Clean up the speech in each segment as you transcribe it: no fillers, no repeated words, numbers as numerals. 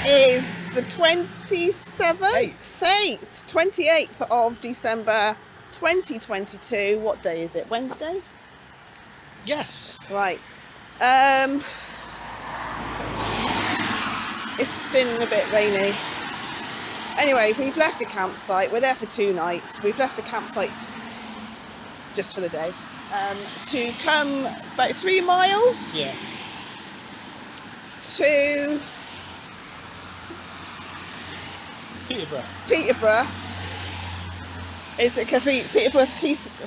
is the 28th of December 2022. What day is it? Wednesday? Yes. Right. It's been a bit rainy. Anyway, we've left the campsite. We're there for 2 nights. We've left the campsite just for the day. To come about 3 miles. Yeah. To Peterborough. It's a Peterborough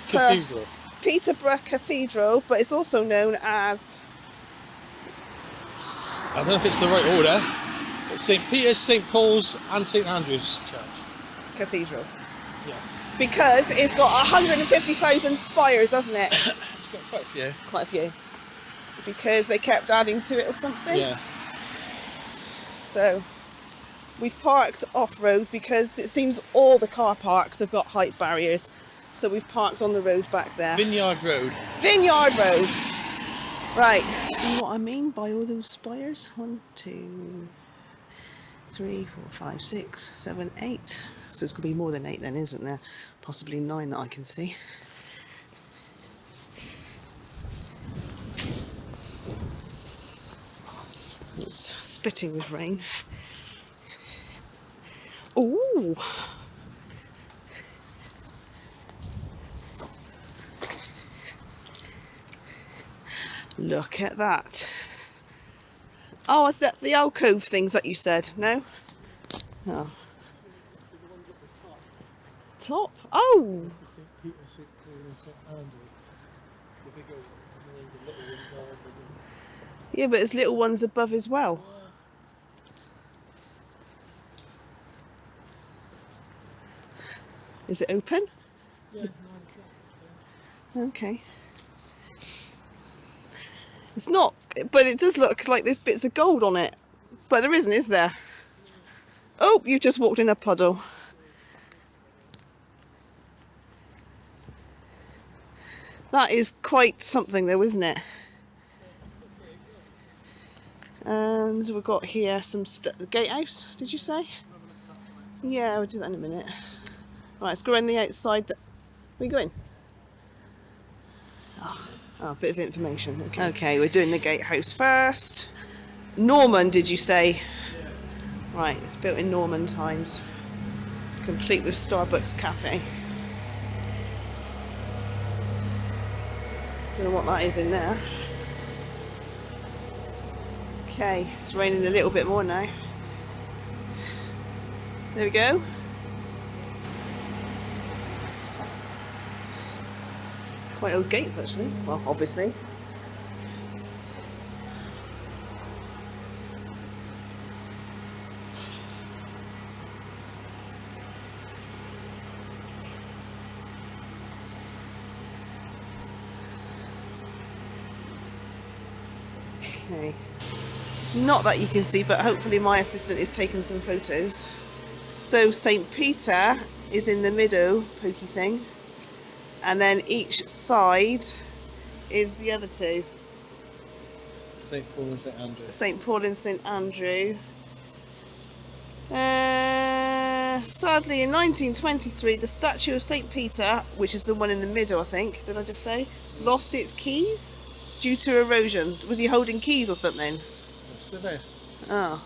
Cathedral. Peterborough Cathedral, but it's also known as... I don't know if it's the right order. It's St. Peter's, St. Paul's and St. Andrew's Church. Cathedral. Yeah. Because it's got 150,000 spires, hasn't it? It's got quite a few. Quite a few. Because they kept adding to it or something. Yeah. So we've parked off-road because it seems all the car parks have got height barriers. So we've parked on the road back there. Vineyard Road. Vineyard Road. Right. See what I mean by all those spires? 1, 2, 3, 4, 5, 6, 7, 8. So it's going to be more than 8 then, isn't there? Possibly 9 that I can see. It's spitting with rain. Ooh! Look at that. Oh, is that the alcove things that you said? No? No. Top? Oh! St. Peter, St. Paul and St. Andrew. The bigger ones, the little ones are. Yeah, but there's little ones above as well. Is it open? Yeah, 9 o'clock. Okay. It's not, but it does look like there's bits of gold on it. But there isn't, is there? Oh, you just walked in a puddle. That is quite something though, isn't it? And we've got here some gatehouse, did you say? Yeah, we'll do that in a minute. Right, let's go around the outside. Where are you going? Oh, a bit of information. Okay, we're doing the gatehouse first. Norman, did you say? Right, it's built in Norman times. Complete with Starbucks cafe. Don't know what that is in there. Okay, it's raining a little bit more now. There we go. Quite old gates actually. Well, obviously. Okay. Not that you can see, but hopefully my assistant is taking some photos. So St. Peter is in the middle, pokey thing. And then each side is the other two. St. Paul and St. Andrew. St. Paul and St. Andrew. Sadly, in 1923, the statue of St. Peter, which is the one in the middle, I think, did I just say, lost its keys due to erosion. Was he holding keys or something? It's still there. Oh.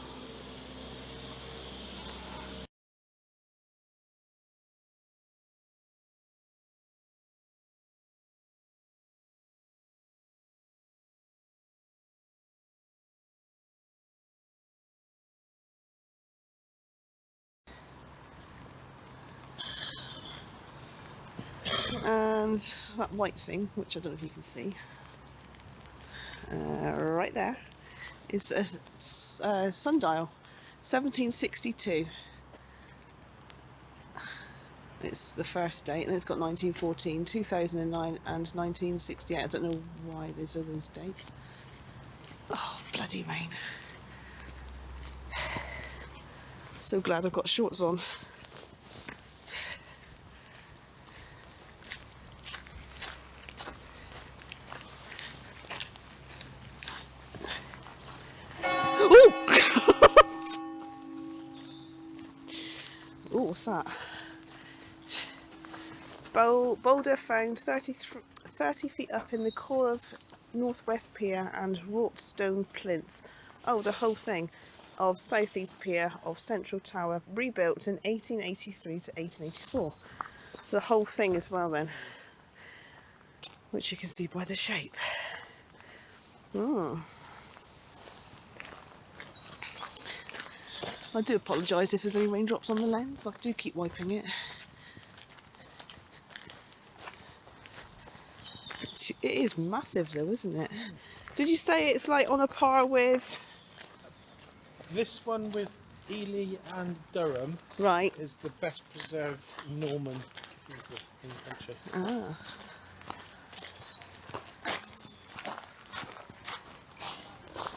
And that white thing, which I don't know if you can see, right there, is a sundial, 1762. It's the first date, and it's got 1914, 2009 and 1968. I don't know why there's all those dates. Oh, bloody rain. So glad I've got shorts on. what's that? Boulder found 30 feet up in the core of Northwest Pier and wrought stone plinth. Oh, the whole thing of Southeast Pier of Central Tower, rebuilt in 1883 to 1884. So the whole thing as well then, which you can see by the shape. I do apologise if there's any raindrops on the lens. I do keep wiping it. It is massive though, isn't it? Did you say it's like on a par with... This one with Ely and Durham, Right. is the best preserved Norman cathedral in the country. Ah.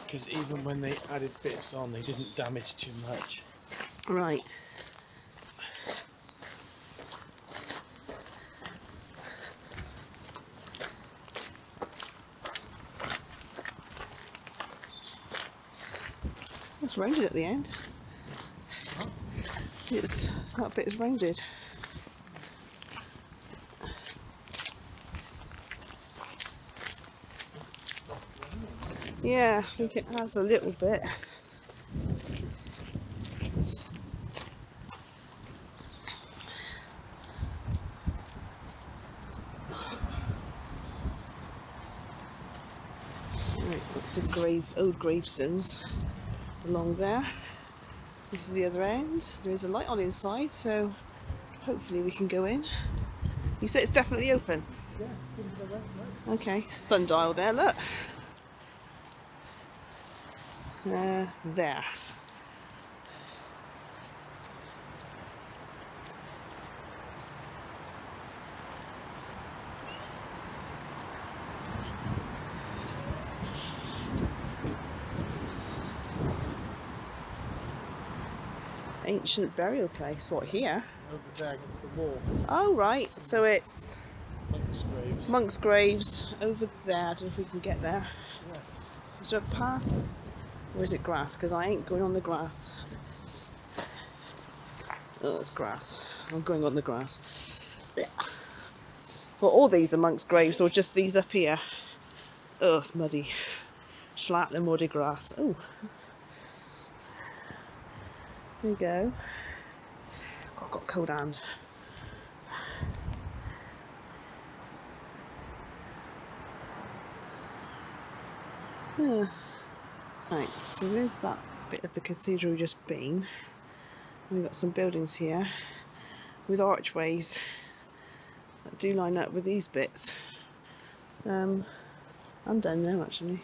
Because even when they added bits on, they didn't damage too much. Right. It's rounded at the end. It's that bit is rounded. Yeah, I think it has a little bit. Right, lots of old gravestones along there. This is the other end. There is a light on inside, so hopefully we can go in. You say it's definitely open? Yeah, Okay. Sundial there, look. There. Ancient burial place. What, here? over there against the wall. Oh, right. So it's Monks' graves. monks' graves over there. I don't know if we can get there. Yes. Is there a path? Or is it grass? Because I ain't going on the grass. Oh, it's grass. I'm going on the grass. Well, all these are monks' graves, or just these up here? Oh, it's muddy. Slap the muddy grass. Oh. There you go. God, I've got a cold hand. Right, so there's that bit of the cathedral just been. We've got some buildings here with archways that do line up with these bits. I'm done now actually.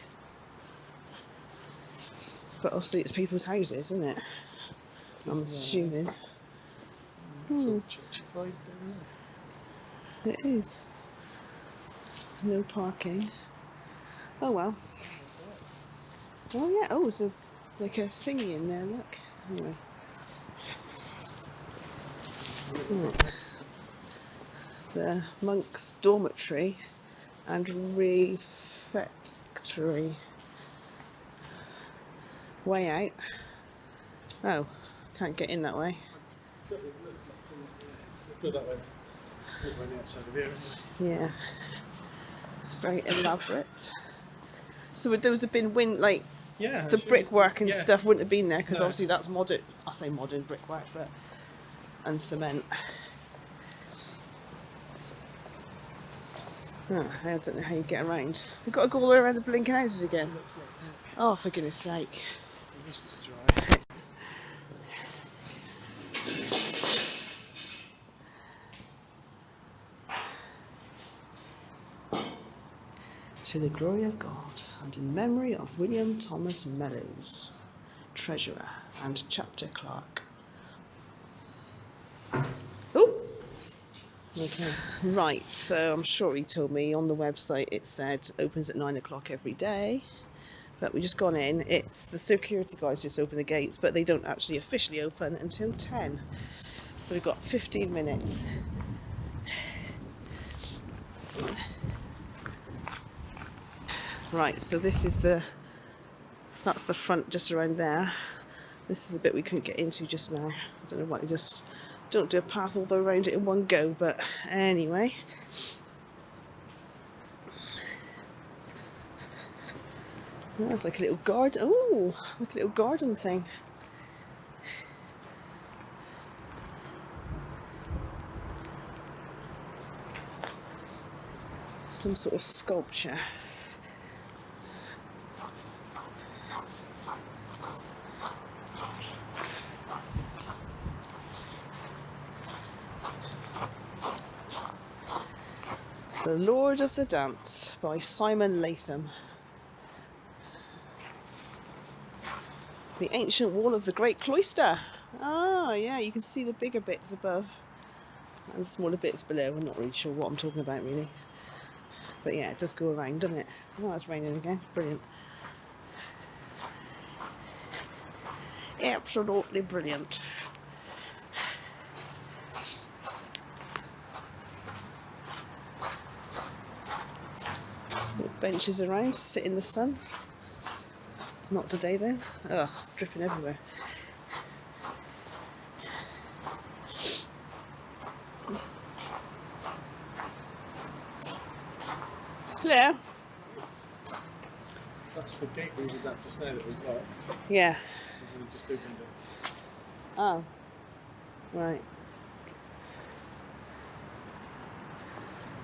But obviously it's people's houses, isn't it? I'm assuming. It's all churchified down there. It is. No parking. Oh well. Oh yeah, oh, there's like a thingy in there, look. Anyway. The monks' dormitory and refectory. Way out. Oh, can't get in that way. Go that way. Go around the outside of here. Yeah. It's very elaborate. So would those have been Yeah. the brickwork and yeah. stuff wouldn't have been there because No. obviously that's modern. I say modern brickwork, but and cement. Oh, I don't know how you get around. We've got to go all the way around the blinking houses again. Looks like that. Oh, for goodness sake. The mist is dry. To the glory of God and in memory of William Thomas Mellows, Treasurer and Chapter Clerk. Oh! Okay. Right, so I'm sure he told me on the website it said opens at 9 o'clock every day. But we just gone in. It's the security guys just open the gates, but they don't actually officially open until 10. So we've got 15 minutes. Right, so this is that's the front just around there. This is the bit we couldn't get into just now. I don't know why they just Don't do a path all the way around it in one go, but anyway. That's like a little garden. Oh, like a little garden thing. Some sort of sculpture. The Lord of the Dance by Simon Latham. The ancient wall of the great cloister. Ah, yeah, you can see the bigger bits above and the smaller bits below. I'm not really sure what I'm talking about, really. But yeah, it does go around, doesn't it? Oh, it's raining again. Brilliant. Absolutely brilliant. Little benches around, sit in the sun. Not today though. Ugh, dripping everywhere. Hello. That's the gate we was at just now that was locked. Yeah. And we just opened it. Oh. Right.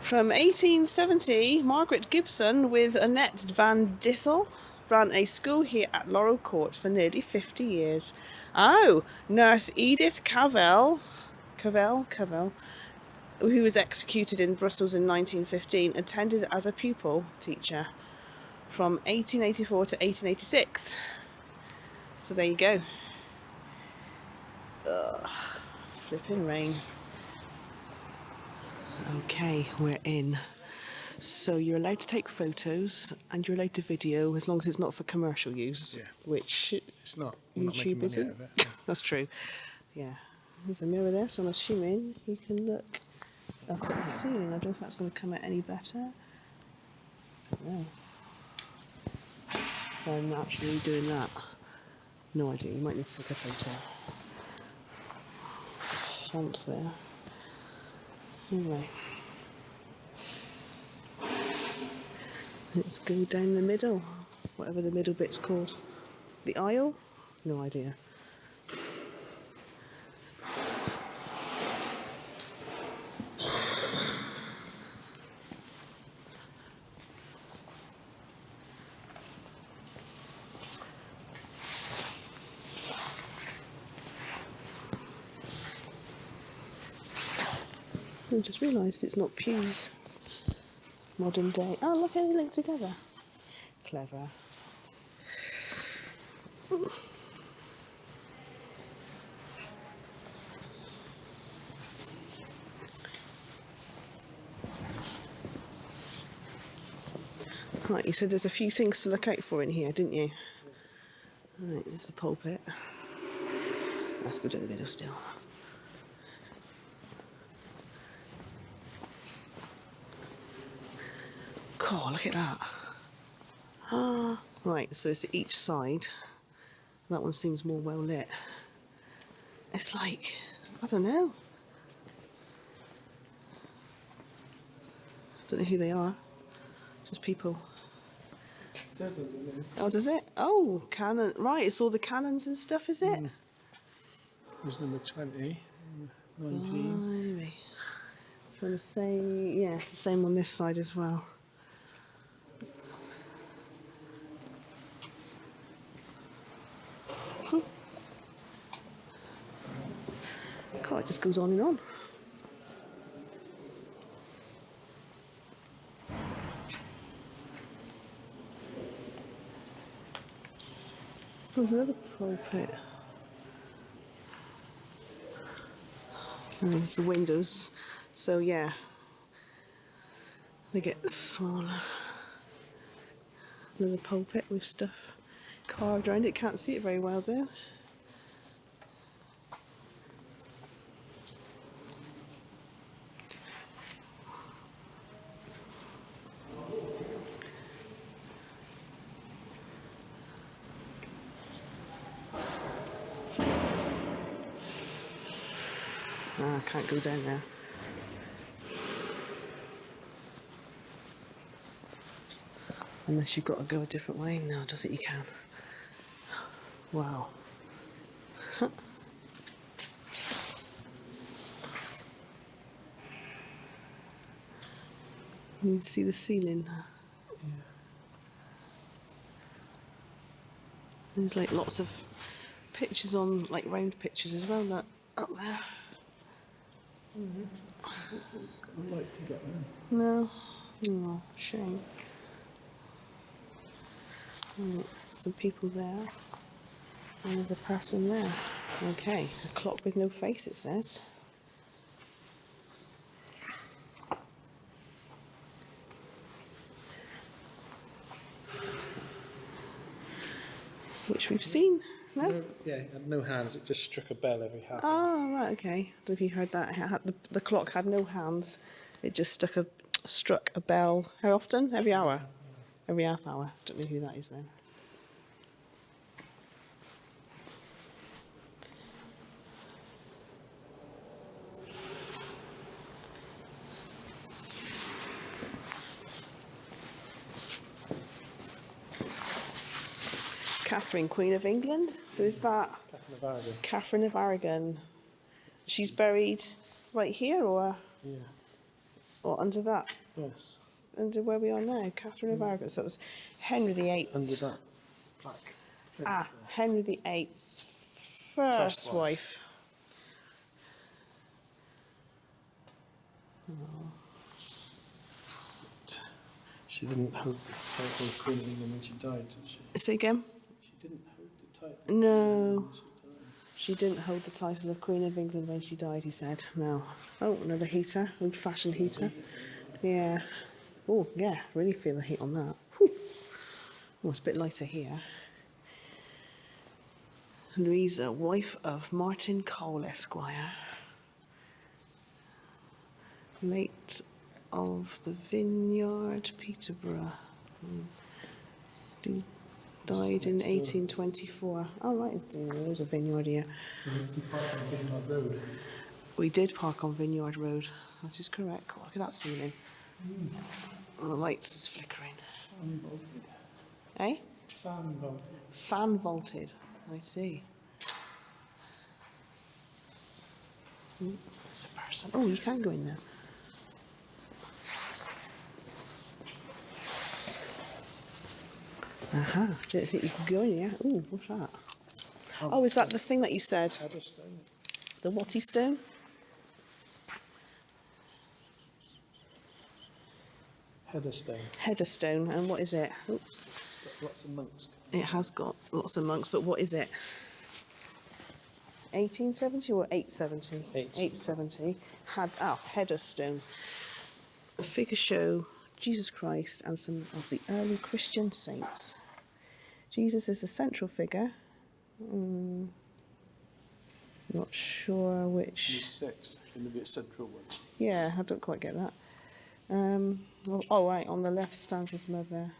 From 1870, Margaret Gibson with Annette Van Dissel ran a school here at Laurel Court for nearly 50 years. Oh, nurse Edith Cavell, who was executed in Brussels in 1915, attended as a pupil teacher from 1884 to 1886. So there you go. Ugh, flipping rain. Okay, we're in. So you're allowed to take photos and you're allowed to video as long as it's not for commercial use. Yeah. Which It's not. We're not making YouTube money isn't. out of it. That's true. Yeah. There's a mirror there, so I'm assuming you can look up at the ceiling. I don't know if that's going to come out any better. I don't know. I'm not actually doing that. No idea. You might need to take a photo. There's a font there. Anyway. Let's go down the middle, whatever the middle bit's called. The aisle? No idea. I just realised it's not pews. Modern day. Oh, look how they link together. Clever. Right, you said there's a few things to look out for in here, didn't you? Right, there's the pulpit. Let's go to the middle still. God, look at that. Ah, right, so it's each side. That one seems more well lit. It's like, I don't know. Don't know who they are. Just people. It says it, doesn't it? Oh, does it? Oh, cannon. Right, it's all the cannons and stuff, is it? There's number 20, 19. Blimey. So the same, yeah, it's the same on this side as well. God, it just goes on and on. There's another pulpit. And there's the windows. So yeah, they get smaller. Another pulpit with stuff carved around it. Can't see it very well though. I can't go down there. Unless you've got to go a different way. No, it doesn't. You can. Wow. You can see the ceiling. Yeah. There's like lots of pictures on, like round pictures as well, that up there. I'd like to get in. No. Oh, shame. Right, some people there. And there's a person there. Okay, a clock with no face, it says. Which we've seen, no? No, yeah, it had no hands. It just struck a bell every half. Oh, right, okay. I don't know if you heard that. It had, the clock had no hands. It just struck a bell. How often? Every hour? Every half hour. Don't know who that is then. Catherine, Queen of England. So is that Catherine of Aragon. Catherine of Aragon? She's buried right here, or Yeah. under that, Yes. under where we are now? Catherine of Aragon. So it was Henry VIII. Under that plaque. Ah, Henry VIII's first wife. She didn't hold the title of Queen of England when she died, did she? Say again? She didn't hold the title. No. When she died. She didn't hold the title of Queen of England when she died, he said. No. Oh, another heater. Old-fashioned heater. Yeah. Oh, yeah. Really feel the heat on that. Whew. Oh, it's a bit lighter here. Louisa, wife of Martin Cole, Esquire. Late of the Vineyard, Peterborough. Died in 1824. Oh, right, there's a vineyard here. We parked on Vineyard Road. We did park on Vineyard Road. That is correct. Look at that ceiling. Oh, the lights is flickering. Fan vaulted. Eh? Fan vaulted. Fan vaulted. I see. There's a person. Oh, you can go in there. Aha, didn't think you could go in here. Ooh, what's that? Oh, is that the thing that you said? Heddastone. The Watty stone? Heddastone. Heddastone, and what is it? Oops. It's got lots of monks. It has got lots of monks, but what is it? 1870 or 870? 870. Heddastone. The figures show Jesus Christ and some of the early Christian saints. Jesus is a central figure. Not sure which. He's 6 in the central one. Yeah, I don't quite get that. Right, on the left stands his mother.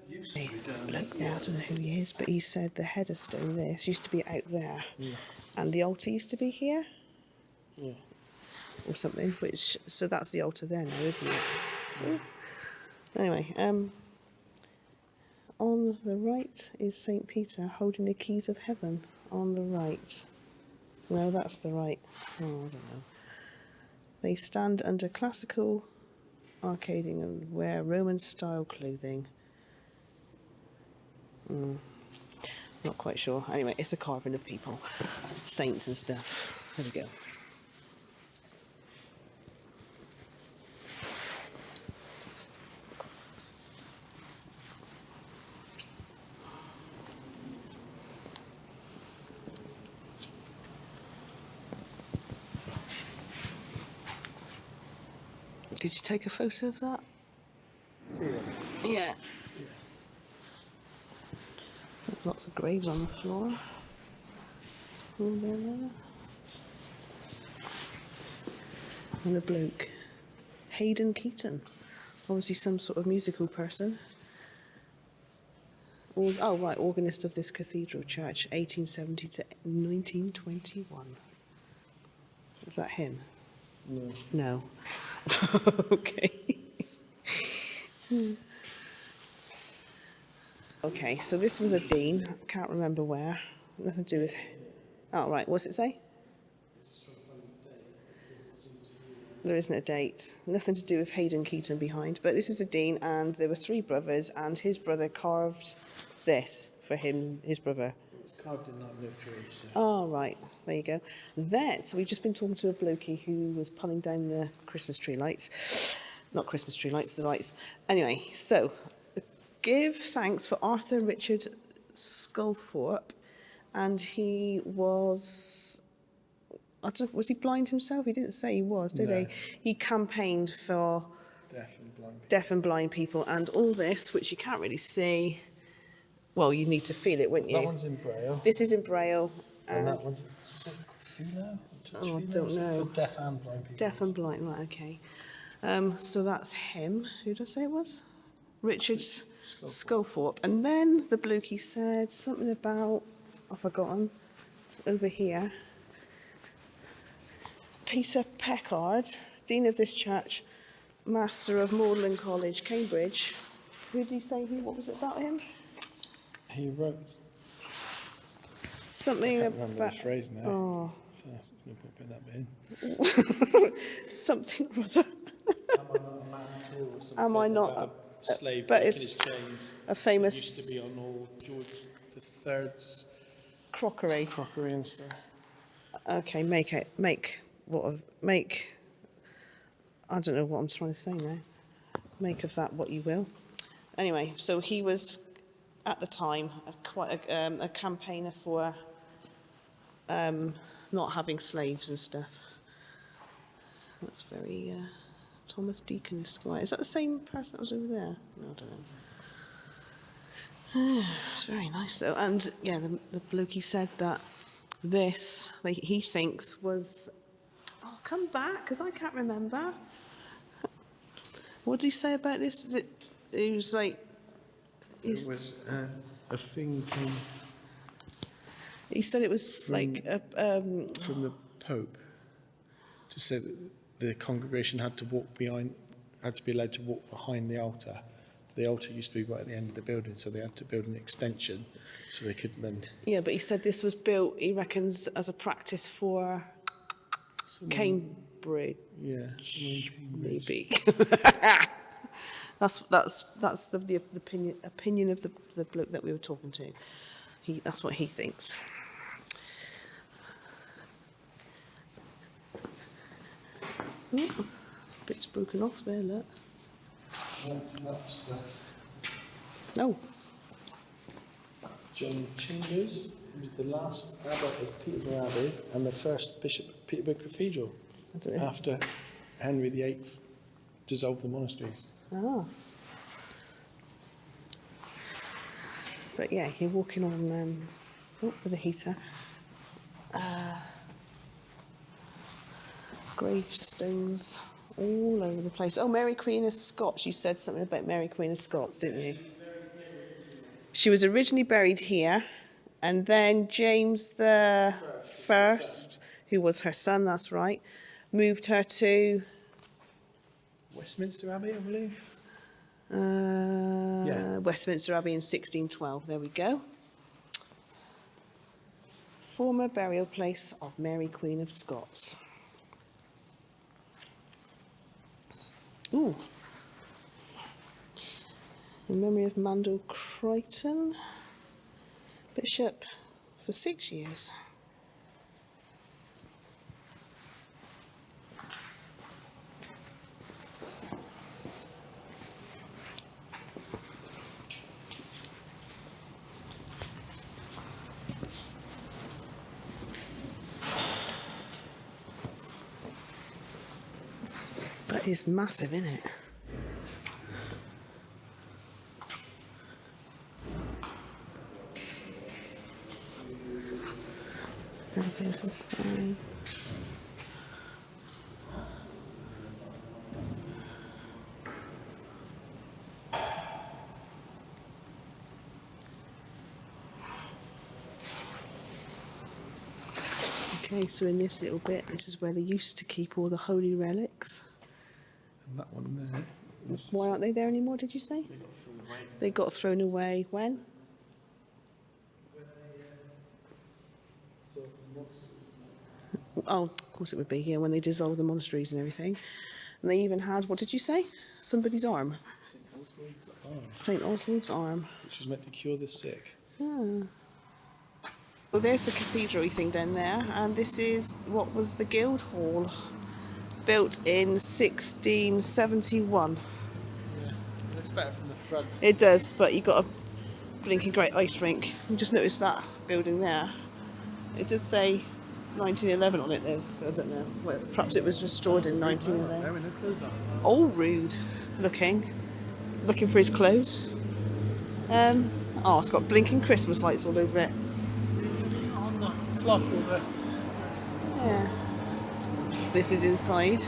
Used Hey, there's a bloke there, I don't know who he is, but he said the headstone this used to be out there. Yeah. And the altar used to be here, Yeah. or something, so that's the altar there now, isn't it? Yeah. Anyway, on the right is St. Peter holding the keys of heaven. On the right. Well, that's the right. Oh, I don't know. They stand under classical arcading and wear Roman-style clothing. Not quite sure. Anyway, it's a carving of people, saints and stuff. There we go. Did you take a photo of that? See it? Yeah. There's lots of graves on the floor. And a bloke. Hayden Keaton. Obviously some sort of musical person. Oh, right, organist of this cathedral church, 1870 to 1921. Is that him? No. No. Okay. Okay, so this was a dean. I can't remember where. Nothing to do with... Oh, right. What's it say? There isn't a date. Nothing to do with Hayden Keaton behind. But this is a dean, and there were 3 brothers, and his brother carved this for him, his brother. It was carved in 1903, so... Oh, right. There you go. Then, so we've just been talking to a blokey who was pulling down the Christmas tree lights. Not Christmas tree lights, the lights. Anyway, so, give thanks for arthurrichardsculthorpe, and he was... I don't know, was he blind himself? He didn't say he was, did No. he? He campaigned for Deaf and blind people. deaf and blind people, and all this, which you can't really see. Well, you need to feel it, wouldn't you? That one's in Braille. This is in Braille. And that one's... Is it philo? Oh, I don't know. For deaf and blind people. Deaf and blind, right, okay. So that's him. Who did I say it was? Richard Sculthorpe. And then the blokey said something about, I've forgotten, over here. Peterpeckard, Dean of this church, Master of Magdalen College, Cambridge. Who did he say what was it about him? He wrote... Something I can't remember about... the phrase now. Oh. So, there's no point putting that bit in. Something or other. Am I not a man too, or something? Am I not about a slave but breaking it's his chains. a famous... It used to be on all George III's crockery. crockery and stuff. Okay, I don't know what I'm trying to say now. Make of that what you will. Anyway, so he was, at the time, a campaigner for not having slaves and stuff. That's very Thomas Deacon Esquire. Is that the same person that was over there? No, I don't know. It's very nice though. And yeah, the blokey said that this, he thinks was... Oh, come back, because I can't remember. What did he say about this? That it was like... It was a thing He said it was like... from the Pope to say that the congregation had to be allowed to walk behind the altar. The altar used to be right at the end of the building, so they had to build an extension so they could then... Yeah, but he said this was built, he reckons, as a practice for Cambridge. Yeah, Maybe. that's the opinion of the bloke that we were talking to. That's what he thinks. Ooh, bit's broken off there, look. No. John Chambers was the last abbot of Peterborough Abbey and the first bishop of Peterborough Cathedral after Henry VIII dissolved the monasteries. Ah. But yeah, you're walking on with a heater. Gravestones all over the place. Oh, Mary Queen of Scots. You said something about Mary Queen of Scots, didn't you? She was originally buried here, and then James the First, who was her son, that's right, moved her to Westminster Abbey, I believe. Westminster Abbey in 1612. There we go. Former burial place of Mary Queen of Scots. Ooh. In memory of Mandel Crichton, bishop for 6 years. But it's massive, isn't it? This is fine. Okay, so in this little bit, this is where they used to keep all the holy relics. And that one there. Why aren't they there anymore, did you say? They got thrown away. They got thrown away when? Oh, of course it would be, yeah, when they dissolved the monasteries and everything. And they even had, what did you say? Somebody's arm. St. Oswald's arm, St. Oswald's arm. which was meant to cure the sick. Ah. Well, there's the cathedral thing down there, and this is what was the Guildhall, built in 1671. Yeah, it looks better from the front. It does, but you've got a blinking great ice rink. You just noticed that building there. It does say 1911 on it though, so I don't know. Well, perhaps it was restored in 1911. All rude looking for his clothes. Oh, it's got blinking Christmas lights all over it. On the flock or the... Yeah. This is inside.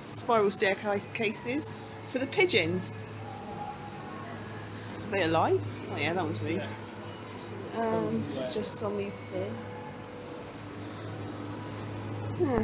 Spiral staircases for the pigeons. Are they alive? Oh yeah, that one's moved. Just on these two. Yeah.